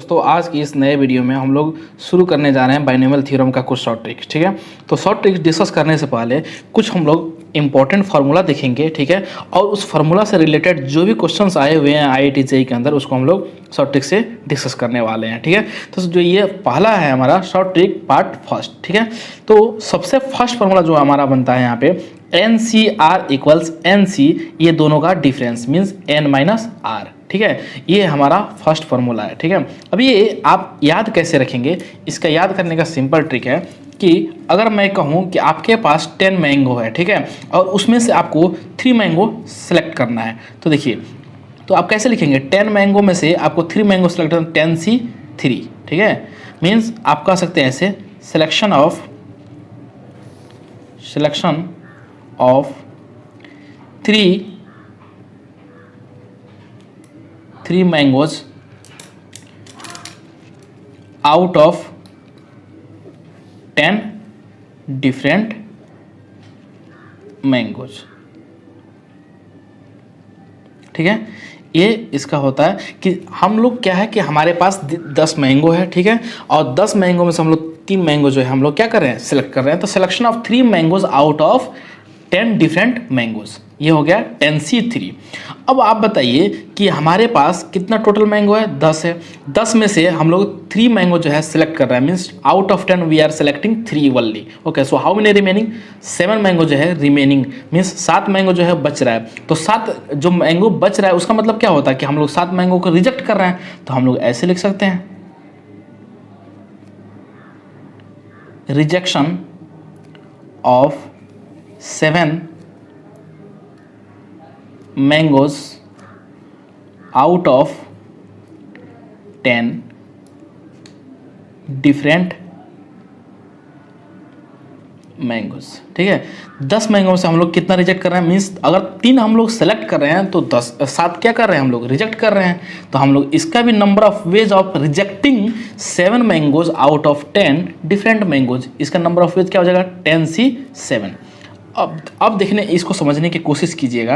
दोस्तों, आज की इस नए वीडियो में हम लोग शुरू करने जा रहे हैं बाइनोमियल थ्योरम का कुछ शॉर्ट ट्रिक्स। ठीक है, तो शॉर्ट ट्रिक्स डिस्कस करने से पहले कुछ हम लोग इंपॉर्टेंट फार्मूला देखेंगे। ठीक है, और उस फार्मूला से रिलेटेड जो भी क्वेश्चंस आए हुए हैं IIT JEE के अंदर, उसको हम लोग शॉर्ट ट्रिक से डिस्कस करने वाले हैं। ठीक है, तो जो ये पहला है हमारा शॉर्ट ट्रिक पार्ट फर्स्ट। ठीक है, तो सबसे फर्स्ट फार्मूला जो हमारा बनता है यहाँ पे NCR इक्वल्स NC, ये दोनों का डिफरेंस मीन्स N-R। ठीक है, ये हमारा फर्स्ट फार्मूला है। ठीक है, अब ये आप याद कैसे रखेंगे, इसका याद करने का सिंपल ट्रिक है कि अगर मैं कहूँ कि आपके पास 10 मैंगो है, ठीक है, और उसमें से आपको 3 मैंगो सेलेक्ट करना है, तो देखिए, तो आप कैसे लिखेंगे, 10 मैंगो में से आपको 3 मैंगो सेलेक्ट करना, 10C3। ठीक है, मीन्स आप कह सकते हैं ऐसे, selection of 3 mangoes out of 10 different mangoes. ठीक है, ये इसका होता है कि हम लोग क्या है कि हमारे पास 10 मैंगो है। ठीक है, और 10 मैंगो में से हम लोग 3 मैंगो जो है हम लोग क्या कर रहे हैं, सिलेक्ट कर रहे हैं। तो selection of 3 mangoes out of 10 different mangoes, ये हो गया 10C3। अब आप बताइए कि हमारे पास कितना टोटल मैंगो है, 10 है। 10 में से हम लोग 3 मैंगो जो है सिलेक्ट कर रहे हैं, means out of 10 we are selecting 3 only. Okay, so how many remaining, 7 mango जो है रिमेनिंग, मीन्स 7 मैंगो जो है बच रहा है। तो 7 जो मैंगो बच रहा है उसका मतलब क्या होता है कि हम लोग 7 मैंगो को रिजेक्ट कर रहे हैं। तो हम लोग ऐसे लिख सकते हैं, rejection of 7 mangoes out of 10 different mangoes. ठीक है, 10 मैंगो से हम लोग कितना रिजेक्ट कर रहे हैं, मीन्स अगर 3 हम लोग सेलेक्ट कर रहे हैं तो 7 क्या कर रहे हैं, हम लोग रिजेक्ट कर रहे हैं। तो हम लोग इसका भी number of ways of rejecting 7 mangoes out of 10 different mangoes, इसका नंबर ऑफ वेज क्या हो जाएगा, 10C7। अब देखने इसको समझने की कोशिश कीजिएगा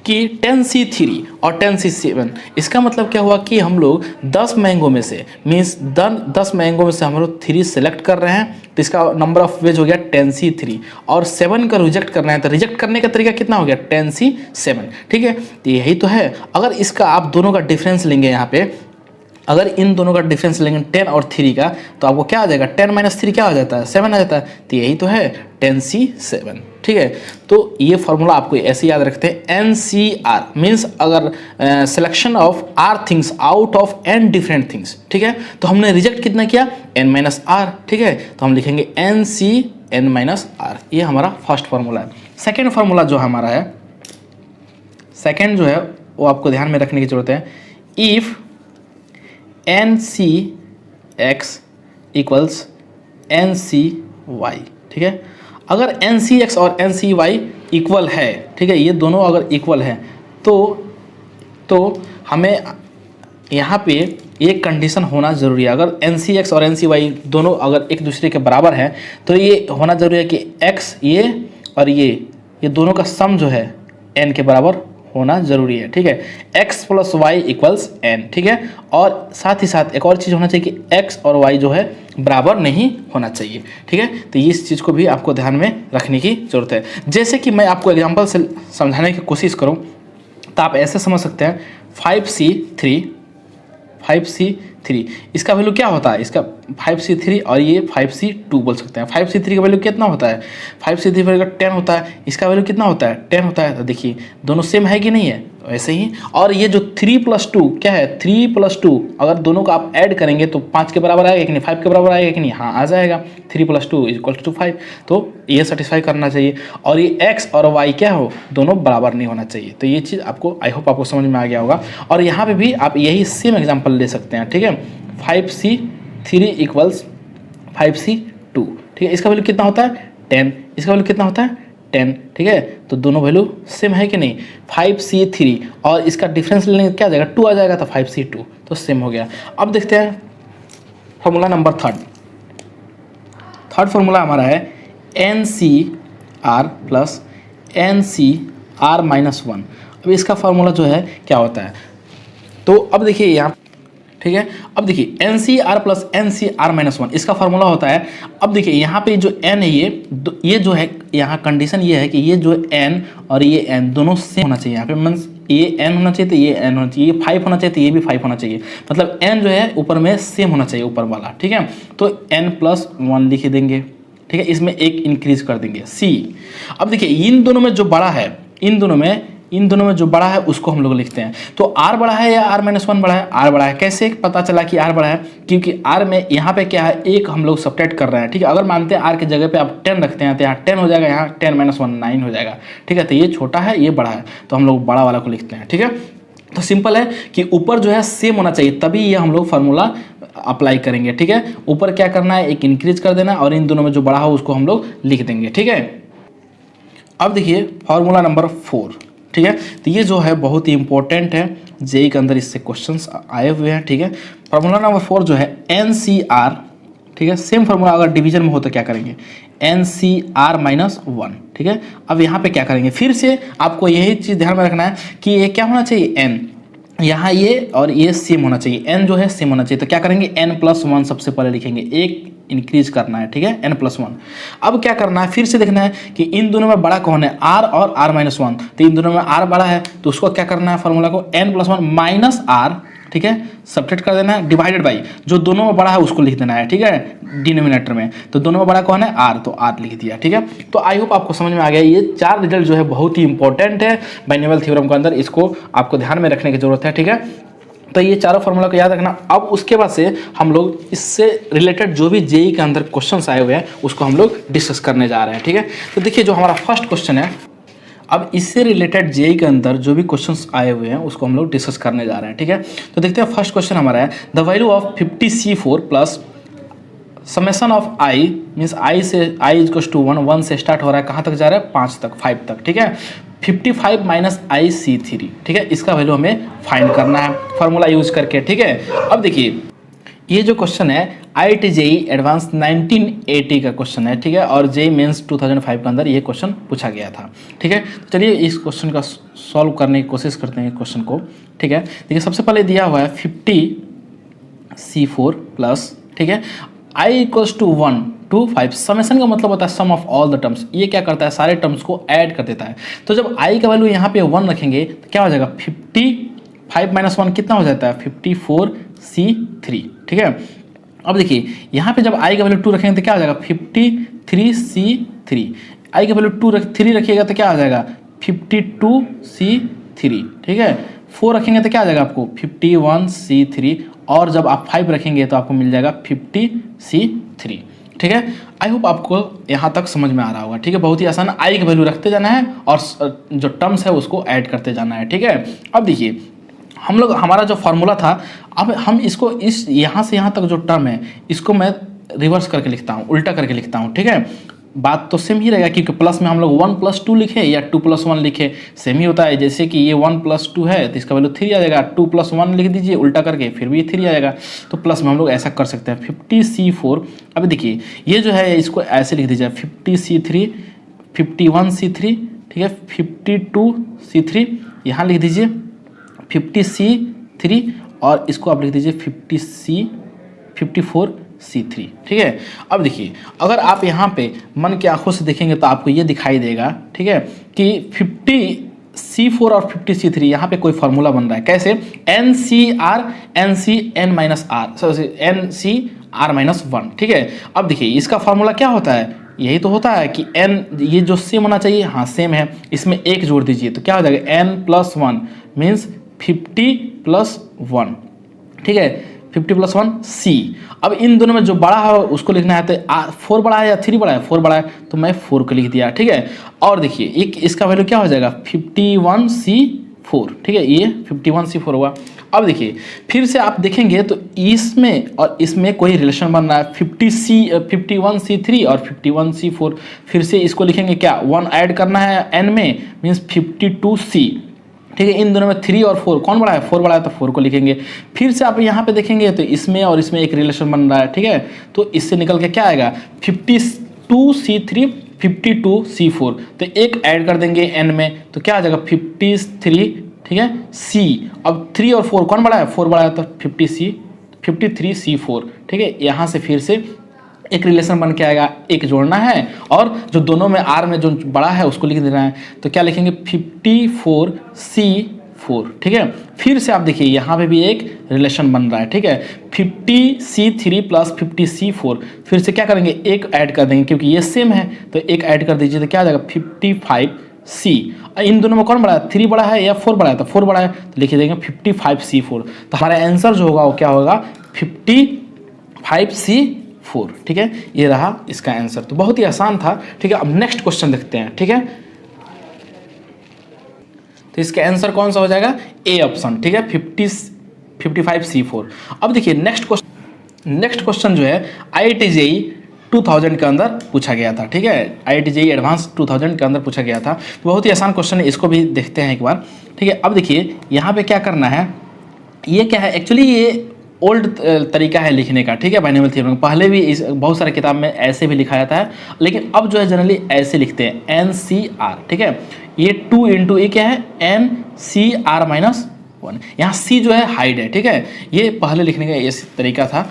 कि 10C3 और 10C7, इसका मतलब क्या हुआ कि हम लोग 10 मैंगो में से, मीन्स 10 मैंगो में से हम लोग 3 सेलेक्ट कर रहे हैं, तो इसका नंबर ऑफ वेज हो गया 10C3, और 7 का रिजेक्ट करना है, तो रिजेक्ट करने का तरीका कितना हो गया, 10C7। ठीक है, तो यही तो है। अगर इसका आप दोनों का डिफरेंस लेंगे यहाँ पे, अगर इन दोनों का डिफरेंस लेंगे 10 और 3 का, तो आपको क्या आ जाएगा, 10 - 3 क्या आ जाता है, 7 आ जाता है। तो यही तो है 10C7। ठीक है, तो ये फॉर्मूला आपको ऐसे याद रखते हैं, NCR मीन्स अगर selection of R things out of N different things. ठीक है, तो हमने रिजेक्ट कितना किया, N-R। ठीक है, तो हम लिखेंगे NC-N-R, ये हमारा फर्स्ट फार्मूला है। सेकेंड फार्मूला जो हमारा है, सेकेंड जो है वो आपको ध्यान में रखने की जरूरत है, इफ़ NCX इक्वल्स NCY। ठीक है, अगर NCX और NCY इक्वल है, ठीक है, ये दोनों अगर इक्वल है, तो हमें यहाँ पे एक कंडीशन होना ज़रूरी है। अगर NCX और NCY दोनों अगर एक दूसरे के बराबर है, तो ये होना ज़रूरी है कि X ये और ये दोनों का सम जो है N के बराबर होना जरूरी है। ठीक है, x + y इक्वल्स n। ठीक है, और साथ ही साथ एक और चीज़ होना चाहिए कि x और y जो है बराबर नहीं होना चाहिए। ठीक है, तो इस चीज़ को भी आपको ध्यान में रखने की ज़रूरत है। जैसे कि मैं आपको एग्जांपल से समझाने की कोशिश करूं, तो आप ऐसे समझ सकते हैं, 5C3 इसका वैल्यू क्या होता है, इसका 5C3 और ये 5C2 बोल सकते हैं। 5C3 का वैल्यू कितना होता है, 5C3 वैल्यू 10 होता है, इसका वैल्यू कितना होता है, 10 होता है। तो देखिए दोनों सेम है कि नहीं है, वैसे ही। और ये जो 3 + 2 क्या है, 3 + 2 अगर दोनों का आप ऐड करेंगे तो 5 के बराबर आएगा कि नहीं, 5 के बराबर आएगा कि नहीं, हाँ आ जाएगा, 3 + 2 = 5। तो ये सेटिस्फाई करना चाहिए। और ये x और y क्या हो, दोनों बराबर नहीं होना चाहिए। तो ये चीज़ आपको, आई होप आपको समझ में आ गया होगा। और यहाँ पे भी आप यही सेम एग्जाम्पल ले सकते हैं। ठीक है, 5C3 इक्वल्स 5C2। ठीक है, इसका वैल्यू कितना होता है, 10, इसका वैल्यू कितना होता है, 10। ठीक है, तो दोनों वैल्यू सेम है कि नहीं, 5C3 और इसका डिफरेंस लेने क्या आ जाएगा, 2 आ जाएगा, तो 5C2, तो सेम हो गया। अब देखते हैं फॉर्मूला नंबर थर्ड फार्मूला हमारा है NCR + NCR - 1। अब इसका फार्मूला जो है क्या होता है, तो अब देखिए यहाँ, ठीक ठीक है। अब देखिए NCR प्लस NCR माइनस 1 इसका फॉर्मूला होता है। अब देखिए यहाँ पे जो n है ये जो है यहाँ कंडीशन ये है कि ये जो n और ये n दोनों सेम होना चाहिए। यहाँ पे मीन्स ये n होना चाहिए तो ये n होना चाहिए, ये 5 होना चाहिए तो ये भी 5 होना चाहिए, मतलब n जो है ऊपर में सेम होना चाहिए ऊपर वाला, ठीक है। तो n+1 लिख देंगे, ठीक है। इसमें एक इंक्रीज कर देंगे C। अब देखिए इन दोनों में जो बड़ा है, इन दोनों में जो बड़ा है उसको हम लोग लिखते हैं। तो R बड़ा है या R-1 बड़ा है? R बड़ा है। कैसे पता चला कि R बड़ा है? क्योंकि R में यहाँ पे क्या है, एक हम लोग सब्ट्रैक्ट कर रहे हैं, ठीक है। अगर मानते हैं R की जगह पे आप 10 रखते हैं तो यहाँ 10 हो जाएगा, यहाँ 10-1 9 हो जाएगा, ठीक है। तो ये छोटा है ये बड़ा है, तो हम लोग बड़ा वाला को लिखते हैं, ठीक है। तो सिंपल है कि ऊपर जो है सेम होना चाहिए, तभी ये हम लोग फार्मूला अप्लाई करेंगे, ठीक है। ऊपर क्या करना है, एक इंक्रीज कर देना और इन दोनों में जो बड़ा हो उसको हम लोग लिख देंगे, ठीक है। अब देखिए फॉर्मूला नंबर 4, ठीक है। तो ये जो है बहुत ही इंपॉर्टेंट है, जेई के अंदर इससे क्वेश्चंस आए हुए हैं, ठीक है। फॉर्मूला नंबर 4 जो है NCR, ठीक है। सेम फॉर्मूला अगर डिवीजन में हो तो क्या करेंगे, NCR-1, ठीक है। अब यहाँ पे क्या करेंगे, फिर से आपको यही चीज़ ध्यान में रखना है कि ये क्या होना चाहिए, n यहाँ ये और ये सेम होना चाहिए, n जो है सेम होना चाहिए। तो क्या करेंगे, n+1 सबसे पहले लिखेंगे, एक इंक्रीज करना है, ठीक है, n+1। अब क्या करना है, फिर से देखना है कि इन दोनों में बड़ा कौन है, R और R-1। तो इन दोनों में R बड़ा है तो उसको क्या करना है, फॉर्मूला को n+1 माइनस R, ठीक है, सब्ट्रैक्ट कर देना है, डिवाइडेड बाई जो दोनों में बड़ा है उसको लिख देना है, ठीक है, डिनोमिनेटर में। तो दोनों में बड़ा कौन है, R, तो R लिख दिया, ठीक है। तो आई होप आपको समझ में आ गया। ये 4 रिजल्ट जो है बहुत ही इंपॉर्टेंट है बाइनोमियल थ्योरम के अंदर, इसको आपको ध्यान में रखने की जरूरत है, ठीक है। तो ये चारों फॉर्मूला को याद रखना। अब उसके बाद से हम लोग इससे रिलेटेड जो भी जेई के अंदर क्वेश्चंस आए हुए हैं उसको हम लोग डिस्कस करने जा रहे हैं, ठीक है। तो देखिए जो हमारा फर्स्ट क्वेश्चन है, अब इससे रिलेटेड जेई के अंदर जो भी क्वेश्चंस आए हुए हैं उसको हम लोग डिस्कस करने जा रहे हैं, ठीक है। तो देखते हैं फर्स्ट क्वेश्चन हमारा है, the value of 50C4 plus summation of I, means I से i इक्वल्स टू 1 से स्टार्ट हो रहा है, कहाँ तक जा रहा है, 5 तक, 5 तक, ठीक है। 55 माइनस IC3, ठीक है, इसका वैल्यू हमें फाइंड करना है फार्मूला यूज करके, ठीक है। अब देखिए ये जो क्वेश्चन है IIT JEE एडवांस 1980 का क्वेश्चन है, ठीक है, और JEE मेंस 2005 के अंदर ये क्वेश्चन पूछा गया था, ठीक है। तो चलिए इस क्वेश्चन का सॉल्व करने की कोशिश करते हैं क्वेश्चन को, ठीक है। देखिए सबसे पहले दिया हुआ है 50C4 प्लस, ठीक है, I equals to 1 to 5। Summation का मतलब होता है sum of all the terms, ये क्या करता है, सारे टर्म्स को ऐड कर देता है। तो जब I का वैल्यू यहाँ पे 1 रखेंगे तो क्या हो जाएगा, 55 माइनस 1 कितना हो जाता है, 54C3, ठीक है। अब देखिए यहाँ पे जब I का वैल्यू 2 रखेंगे तो क्या हो जाएगा, 53C3। I का वैल्यू 3 रखिएगा तो क्या हो जाएगा, 52C3, ठीक है। 4 रखेंगे तो क्या आ जाएगा आपको, 51C3, और जब आप 5 रखेंगे तो आपको मिल जाएगा 50C3, ठीक है। आई होप आपको यहाँ तक समझ में आ रहा होगा, ठीक है। बहुत ही आसान, आई की वैल्यू रखते जाना है और जो टर्म्स है उसको ऐड करते जाना है, ठीक है। अब देखिए हम लोग, हमारा जो फार्मूला था, अब हम इसको इस यहाँ से यहाँ तक जो टर्म है इसको मैं रिवर्स करके लिखता हूँ, उल्टा करके लिखता हूँ, ठीक है। बात तो सेम ही रहेगा क्योंकि प्लस में हम लोग 1 + 2 लिखे या 2 + 1 लिखे, सेम ही होता है। जैसे कि ये 1 + 2 है तो इसका वैल्यू 3 आ जाएगा, 2 + 1 लिख दीजिए उल्टा करके, फिर भी 3 आ जाएगा। तो प्लस में हम लोग ऐसा कर सकते हैं 50C4। अब देखिए ये जो है इसको ऐसे लिख दीजिए 50C3, 51C3, ठीक है, 52C3, यहाँ लिख दीजिए 50C3 और इसको आप लिख दीजिए 54C3, ठीक है। अब देखिए अगर आप यहाँ पे मन की आंखों से देखेंगे तो आपको ये दिखाई देगा, ठीक है, कि 50C4 और 50C3 यहाँ पे कोई फार्मूला बन रहा है। कैसे, NCR-1, ठीक है। अब देखिए इसका फार्मूला क्या होता है, यही तो होता है कि n ये जो सेम होना चाहिए, हाँ सेम है, इसमें एक जोड़ दीजिए तो क्या हो जाएगा, n+1 मीन्स 50+1, ठीक है, 50+1 C। अब इन दोनों में जो बड़ा है उसको लिखना है, तो 4 बड़ा है या 3 बड़ा है, 4 बड़ा है तो मैं 4 को लिख दिया, ठीक है। और देखिए एक इसका वैल्यू क्या हो जाएगा, 51C4, ठीक है, ये 51C4 हुआ। अब देखिए फिर से आप देखेंगे तो इसमें और इसमें कोई रिलेशन बन रहा है, 51C3 और 51C4। फिर से इसको लिखेंगे क्या, 1 ऐड करना है n में, मीन्स 52C, ठीक है। इन दोनों में 3 और 4 कौन बड़ा है, 4 बड़ा है तो 4 को लिखेंगे। फिर से आप यहाँ पे देखेंगे तो इसमें और इसमें एक रिलेशन बन रहा है, ठीक है। तो इससे निकल के क्या आएगा, 52C3, 52C4, तो एक ऐड कर देंगे n में तो क्या आ जाएगा 53, ठीक है, C। अब 3 और 4 कौन बड़ा है, 4 बड़ा है तो 50C 53C4, ठीक है। यहाँ से फिर से एक रिलेशन बन के आएगा, एक जोड़ना है और जो दोनों में आर में जो बड़ा है उसको लिख देना है। तो क्या लिखेंगे 54C4, ठीक है। फिर से आप देखिए यहाँ पे भी एक रिलेशन बन रहा है, ठीक है। 50C3 प्लस 50C4, फिर से क्या करेंगे, एक ऐड कर देंगे क्योंकि ये सेम है, तो एक ऐड कर दीजिए तो क्या आ जाएगा 55C। इन दोनों में कौन बड़ा है, 3 बड़ा है या 4 बड़ा है, तो 4 बड़ा है तो लिख देंगे 55C4। तो हमारा आंसर जो होगा वो क्या होगा 55C4, ठीक है। ये रहा इसका आंसर, तो बहुत ही आसान था, ठीक है। अब नेक्स्ट क्वेश्चन देखते हैं, ठीक है। तो इसका आंसर कौन सा हो जाएगा, ए ऑप्शन, ठीक है, 55C4। अब देखिए नेक्स्ट क्वेश्चन जो है IIT JEE 2000 के अंदर पूछा गया था, ठीक है। IIT JEE एडवांस 2000 के अंदर पूछा गया था, तो बहुत ही आसान क्वेश्चन है, इसको भी देखते हैं एक बार, ठीक है। अब देखिए यहाँ पे क्या करना है, ये क्या है, एक्चुअली ये ओल्ड तरीका है लिखने का, ठीक है, बाइनोमियल थ्योरम। पहले भी इस बहुत सारे किताब में ऐसे भी लिखा जाता है, लेकिन अब जो है जनरली ऐसे लिखते हैं NCR, ठीक है। ये 2 इंटू ये क्या है NCR-1, यहाँ C जो है हाइड है, ठीक है। ये पहले लिखने का ये तरीका था।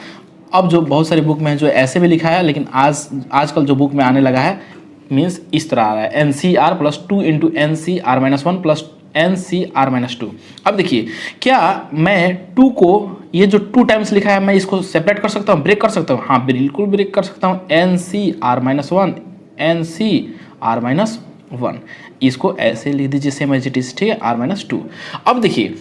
अब जो बहुत सारी बुक में है जो ऐसे भी लिखा है, लेकिन आजकल जो बुक में आने लगा है मीन्स इस तरह आ रहा है NCR plus 2 into NCR-1 plus NCR-2। अब देखिए क्या मैं 2 को, ये जो 2 टाइम्स लिखा है, मैं इसको सेपरेट कर सकता हूँ, ब्रेक कर सकता हूँ, हाँ बिल्कुल ब्रेक कर सकता हूँ। NCR-1 NCR-1, इसको ऐसे लिख दीजिए सेम एज इट इज, ठीक है, R-2। अब देखिए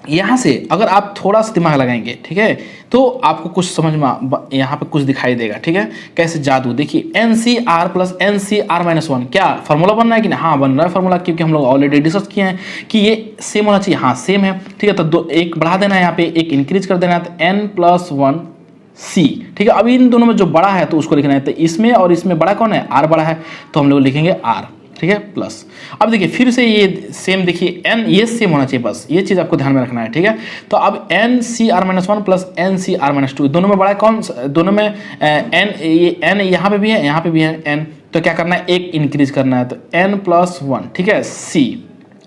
यहाँ से अगर आप थोड़ा सा दिमाग लगाएंगे, ठीक है, तो आपको कुछ समझ में यहाँ पे कुछ दिखाई देगा, ठीक है। कैसे जादू, देखिए NCR प्लस NCR-1, क्या फार्मूला बन रहा है कि नहीं, हाँ बन रहा है फार्मूला, क्योंकि हम लोग ऑलरेडी डिस्कस किए हैं कि ये सेम होना चाहिए, हाँ सेम है, ठीक है। तो एक बढ़ा देना है यहाँ पे, एक इंक्रीज कर देना है, तो N+1C, ठीक है। अब इन दोनों में जो बड़ा है तो उसको लिखना है, तो इसमें और इसमें बड़ा कौन है, R बड़ा है, तो हम लोग लिखेंगे R, ठीक है, प्लस। अब देखिए फिर से ये सेम, देखिए n ये सेम होना चाहिए, बस ये चीज़ आपको ध्यान में रखना है, ठीक है। तो अब NCR-1 प्लस NCR-2, दोनों में बड़ा कौन, दोनों में n, ये n यहाँ पे भी है, यहाँ पे भी है n, तो क्या करना है, एक इंक्रीज करना है, तो N+1, ठीक है, C।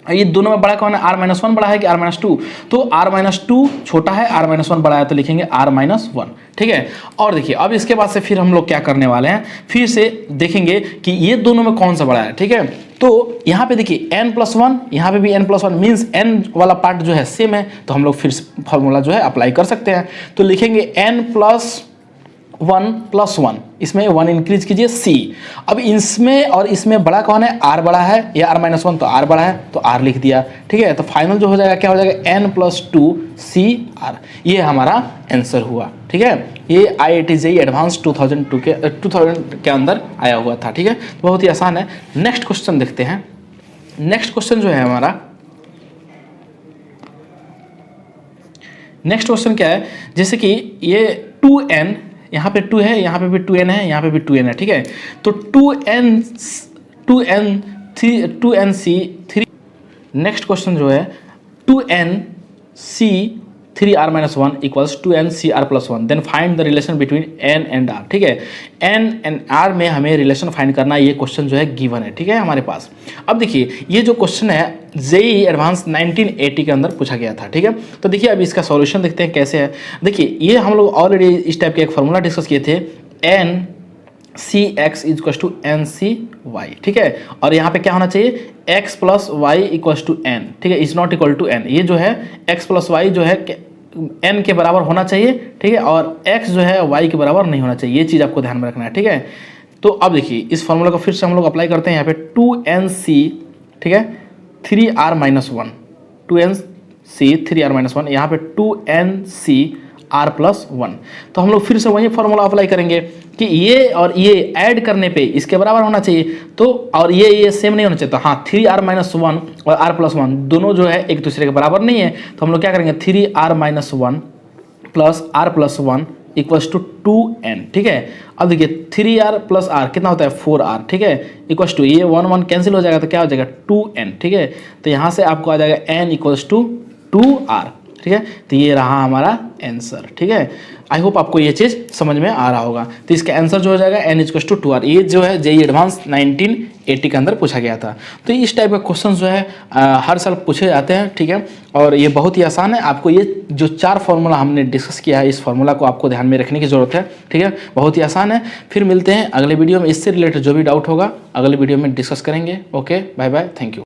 ये दोनों में बड़ा कौन है, R-1 बड़ा है कि R-2, तो R-2 छोटा है, R-1 बड़ा है, तो लिखेंगे R-1, ठीक है। और देखिए अब इसके बाद से फिर हम लोग क्या करने वाले हैं, फिर से देखेंगे कि ये दोनों में कौन सा बड़ा है, ठीक है। तो यहाँ पे देखिए N+1, यहाँ पे भी N+1 मीन्स n वाला पार्ट जो है सेम है, तो हम लोग फिर फॉर्मूला जो है अप्लाई कर सकते हैं। तो लिखेंगे N+1+1, इसमें 1 इंक्रीज कीजिए C। अब इसमें और इसमें बड़ा कौन है, R बड़ा है या R-1, तो R बड़ा है तो R लिख दिया, ठीक है। तो फाइनल जो हो जाएगा क्या हो जाएगा N+2CR, ये हमारा आंसर हुआ, ठीक है। ये IIT JEE एडवांस 2000 के अंदर आया हुआ था, ठीक है। तो बहुत ही आसान है। नेक्स्ट क्वेश्चन देखते हैं। नेक्स्ट क्वेश्चन जो है हमारा, नेक्स्ट क्वेश्चन क्या है, जैसे कि ये 2n, यहाँ पे 2 है, यहाँ पे भी 2n है, यहाँ पे भी 2n है, ठीक है। तो 2nc3, नेक्स्ट क्वेश्चन जो है 2nc3r-1 equals 2nCr+1, then find the relation between n and r, ठीक है। n एंड r में हमें रिलेशन फाइंड करना, ये क्वेश्चन जो है गिवन है, ठीक है, हमारे पास। अब देखिए ये जो क्वेश्चन है JEE एडवांस 1980 के अंदर पूछा गया था, ठीक है। तो देखिए अब इसका सॉल्यूशन देखते हैं कैसे है। देखिए ये हम लोग ऑलरेडी इस टाइप के एक फॉर्मूला डिस्कस किए थे, NCX = NCY, ठीक है। और यहाँ पे क्या होना चाहिए, x + y = n, ठीक है, is not equal to n। ये जो है x + y जो है n के बराबर होना चाहिए, ठीक है, और x जो है y के बराबर नहीं होना चाहिए, ये चीज़ आपको ध्यान में रखना है, ठीक है। तो अब देखिए इस फॉर्मूला को फिर से हम लोग अप्लाई करते हैं यहाँ पे 2nc, ठीक है, 3r-1, 2nc 3r-1, यहाँ पे 2nCr+1। तो हम लोग फिर से वही फॉर्मूला अप्लाई करेंगे कि ये और ये ऐड करने पे इसके बराबर होना चाहिए, तो और ये सेम नहीं होना चाहिए, तो हाँ 3r-1 और r+1 दोनों जो है एक दूसरे के बराबर नहीं है, तो हम लोग क्या करेंगे 3r-1 plus r+1 equals to 2n, ठीक है। अब देखिए 3r प्लस r कितना होता है 4r, ठीक है, इक्वल्स टू ये 1 कैंसिल हो जाएगा, तो क्या हो जाएगा 2n, ठीक है। तो यहाँ से आपको आ जाएगा n = 2r। ठीक है, तो ये रहा हमारा आंसर। ठीक है, आई होप आपको ये चीज़ समझ में आ रहा होगा। तो इसका आंसर जो हो जाएगा n=2r। ये जो है जेईई एडवांस 1980 के अंदर पूछा गया था। तो इस टाइप का क्वेश्चन जो है हर साल पूछे जाते हैं। ठीक है, और ये बहुत ही आसान है। आपको ये जो 4 फार्मूला हमने डिस्कस किया है, इस फार्मूला को आपको ध्यान में रखने की ज़रूरत है। ठीक है, बहुत ही आसान है। फिर मिलते हैं अगले वीडियो में। इससे रिलेटेड जो भी डाउट होगा अगले वीडियो में डिस्कस करेंगे। Okay, bye bye, thank you.